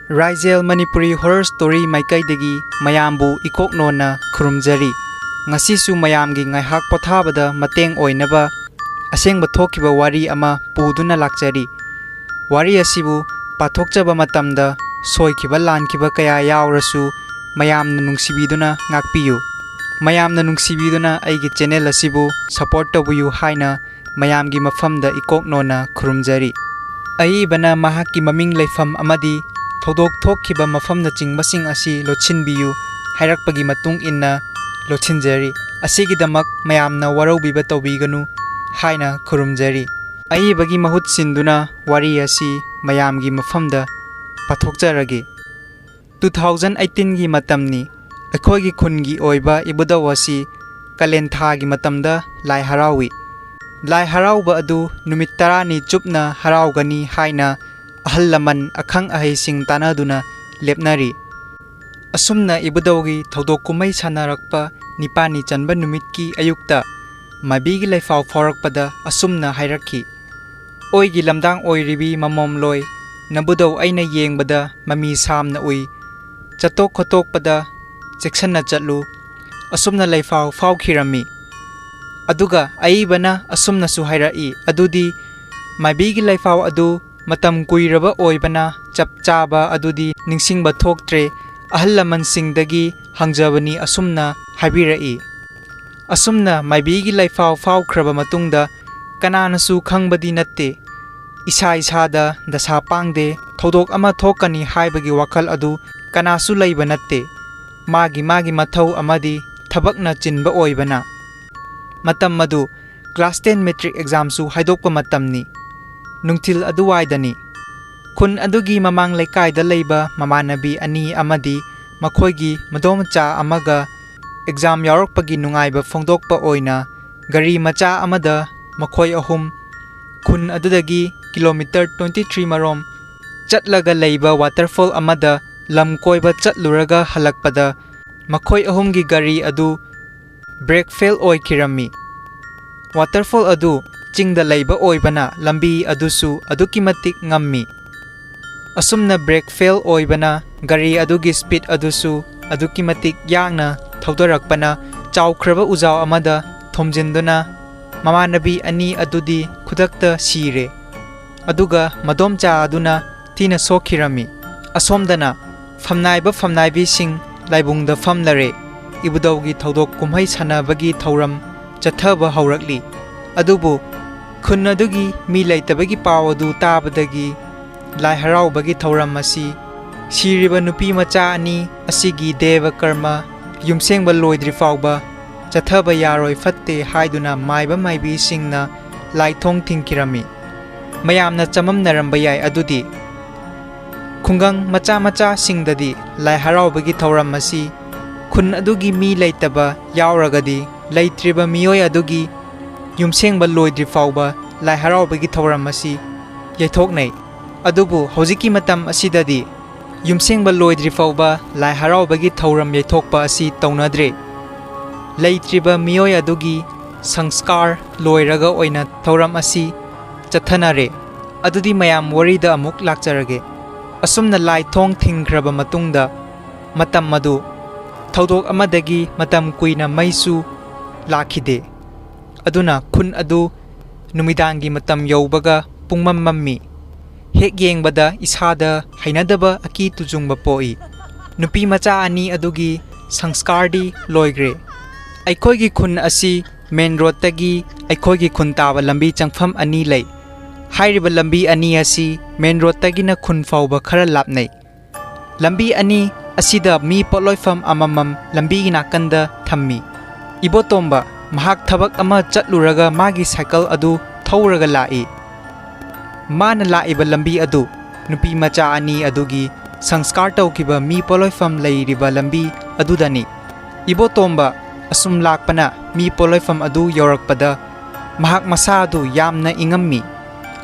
Raizel Manipuri horror story maikaidagi mayambu ikoknona khurumjari. Ngasisu mayamgi ngaihak pothabada mateng oinaba asengba thokiba wari ama puduna lakjari. Wari asibu pathokjaba matamda soikiba lankiba kaya yaurasu mayamna nungsibiduna ngakpiyu. Mayamna nungsibiduna aigi channel asibu support tabuyu haina mayamgi mafamda ikoknona khurumjari. Aibana mahaki maming leifam amadi Thodok thokkiba mafamna chingmasing asi lochinbiyu hairakpagi matung inna lochinjari asigidamak mayamna waraubiba tawbiganu haina khurumjari. Aibagi mahut sinduna wari asi mayamgi mafamda pathokjaragi. 2018 gi matamni akhoigi khungi oiba ibudaw asi kalen thagi matamda Laiharaowi. Laiharaoba adu numit 10 ni chupna haraugani haina ahal laman akhang ahaising tanaduna lepnari. Asumna ibudawgi thodok kumai sanarakpa nipanni chnba numitki ayukta mabigi laifaw faurakpada asumna hairakhi. Oigi lamdang oiribi mamomloi nabudaw aina yengbada mami samna ui chatok khotokpada cheksanna chatlu asumna laifaw faukhirami. Aduga aibana asumna su hairai adudi mabigi laifaw adu matam kuiraba oibana chapchaba adudi ningsingba thoktre ahal laman singdagi hangjabani asumna habirai. Asumna maibigi laifaw faukraba matungda kananasu khangbadi natte isa isada dasa pangde thodok ama thokani haibagi wakal adu kanasu laiba natte magi mathau amadi thabakna chinba oibana. Matam madu class 10 metric exam su haidokpa matamni. Nungtil aduwaidani. Kun adugi mamang laikayda leiba mamanabi ani amadi makhoigi madomacha amaga exam yaurokpagi nungaiba phongdokpa oina gari macha amada makhoi ahum kun adudagi kilometer 23 marom chatlaga leiba waterfall amada lam koiba chatluraga halakpada makhoi ahumgi gari adu brake fail oikirami. Waterfall adu chingda leiba oibana lambi adusu adukimatik ngammi. Asumna brake fail oibana gari adugi speed adusu adukimatik yangna thaudarakpana chawkhraba ujaw amada thomjinduna mamanabi ani adudi khudakta sire. Aduga madomcha aduna tina sokhirami. Asomdana famnaibi sing laibungda famlare ibudawgi thodok kumhai sanabagi thauram chathaba haurakli. Adubu khun adugi mi laitabagi paw adu tabadagi Laiharaobagi thauram asi siriba nupi macha ani asigi deva karma yumsengba loidri fawba chathaba yaroi fatte haiduna maiba maibi singna laithong thingkirami. Mayamna chamamnaramba yai adudi khungang macha singdadi Laiharaobagi thauram asi khun adugi mi laitaba yauragadi laitriba miyoi adugi yumsengba loidri fawba Laiharaobagi thauram asi yaithoknai. Adubu hojiki matam asidadi yumsengba loidri fawba Laiharaobagi thauram yaithokpa asi taunadre. Laitriba miyoi adugi sanskar loiraga oina thauram asi chathanare. Adudi mayam warida amuk lakjarage. Asumna laithong thingkraba matungda matam madu thodok amadagi matam kuina maisu lakhide. Aduna khun adu numidangi matam yaubaga pungmam mammi. Hek yengbada isada hainadaba aki tujungba poi. Nupi macha ani adugi sangskardi loigre. Aikhoigi khun asi main road tagi aikhoigi khun taba lambi changpham ani lei. Hairiba lambi ani asi main road tagi na khun fawba khara lapnai. Lambi ani asida mi poloifam amamam lambi nakanda thammi. Ibotomba mahak thabak ama chatluraga magi cycle adu thauraga lai. Mana laiba lambi adu nupi macha ani adugi sanskar tawkiba mi poloifam leiriba lambi adudani. Ibotomba asum lakpana mi poloifam adu yorakpada mahak masa adu yamna ingammi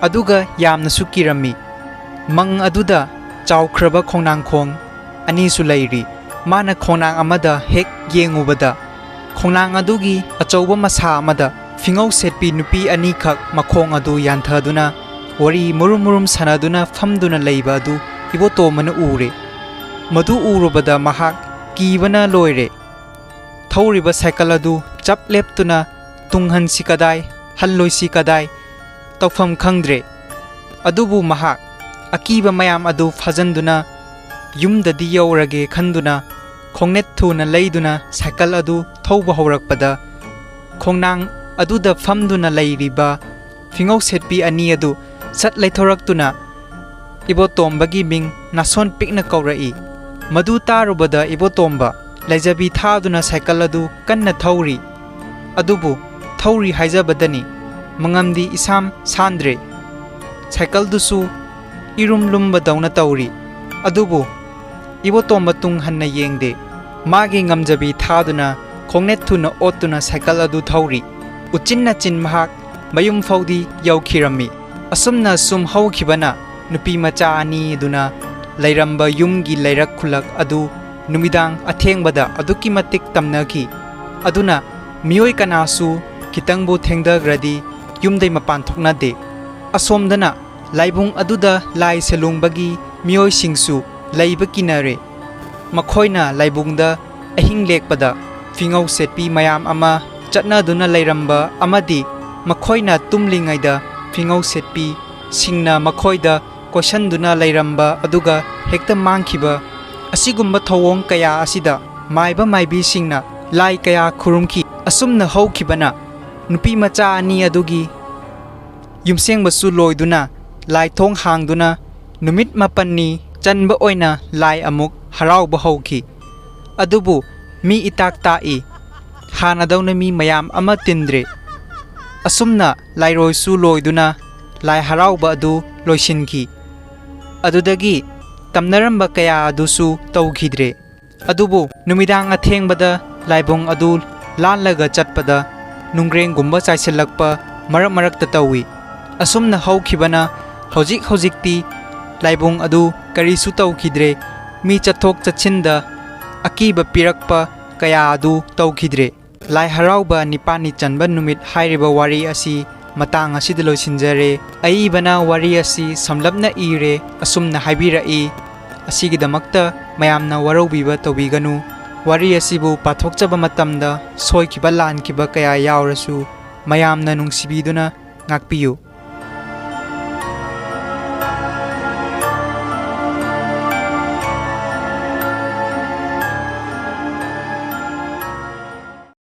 aduga yamna sukirami. Mang aduda chawkhraba khongnangkhong ani su leiri. Mana khongnang amada hek yengubada khongnang adugi achauba masa amada fingau setpi nupi ani khak makhong adu yanthaduna wari murum sanaduna famduna leiba adu इबोतोमन उरे मधु उरुबदा महाक कीबना लोइरे थौरिबा cycle अदु चप लेप्तुना तुंगहनसी कदाय हल्लोइसी कदाय तौफम खंगद्रे अदुबु महाक अकीबा मयाम अदु फजंदुना युमददी यौरगे खंदुना खोंगनेट थुना लैदुना cycle अदु थौबा हौरकपदा खोंनांग अदुदा फमदुना लैरिबा फिंगौ सेटपी अनि अदु सट लैथोरक्तुना इबोतोम्बगी Ming नासोन पिकना कौरई मधु तारुबदा इबोतोम्बा लैजबी थादुना साइकल अदु कन्ना थौरी अदुबु थौरी हाइजबदनी मंगमदी इसाम सांद्रे साइकल दुसु इरुम लुम्बा दौना तौरी अदुबु इबोतोम्बा तुंग हन्ना येंगदे मागी ngमजबी थादुना खोंगनेट थुना ओतुना साइकल अदु थौरी उचिन्ना चिन महाक मयुम फौदी यौखिरम्मी असुमना सुम हौखिबना नुपी मचा अनि दुना लैरंबा युमगी लैरक खुलक अदु नुमिदांग अथेंगबदा अदुकी मतिक तमनखी अदुना मियोय कनासु खितंगबु थेंगदग्रदी युमदै मपान थोकनादे असोमदना लाइबुंग अदुदा लाई सेलुंगबगी मियोय सिंगसु लैब किनारे मखोयना लाइबुंगदा अहिंग लेकपदा फिंगौ सेटपी मयाम अमा चटनादुना लैरंबा अमदी मखोयना तुमलिंगैदा फिंगौ सेटपी सिंगना मखोयदा क्वेश्चनदुना लैरंबा अदुगा हेक्ता मांगखिबा असिगुम्बा थौओंग कया असिदा माइबा माइबी सिंगना लाई कया खुरुमखी असुमना हौखिबना नुपी मचा अनि अदुगी युमसेंगबसु लोइदुना लाई थोंग हांगदुना numit mapanni chnba oina lai amuk haraoba hauki adubu mi itak ta'i hanadawna mi mayam ama tindre asumna lairoi su loiduna laiharaoba adu loisinki adudagi tamnaramba kaya adusu taukhidre adubu numidang athengbada laibong adu lanlaga chatpada nungreng gumba chaisilakpa marak marakta tawi asumna haukhibana hojikti लाइबुंग अदु करीसु तौखिद्रे मी चथोक चछिंदा अकीबा पिरकपा कया अदु तौखिद्रे लाइहराउबा निपानि चनबा नुमित हाइरिबा वारी असि मतांग असिद लोइसिनजरे अईबना वारी असि समलबना इरे असुमना हाइबिराई असिगिदमक्ता मयामना वरौबिबा तौबिगनु वारी असिबु पाथोकचबा मतमदा सोइखिबा लानखिबा कया यावरसु मयामना नुंसिबिदुना ngakpiyu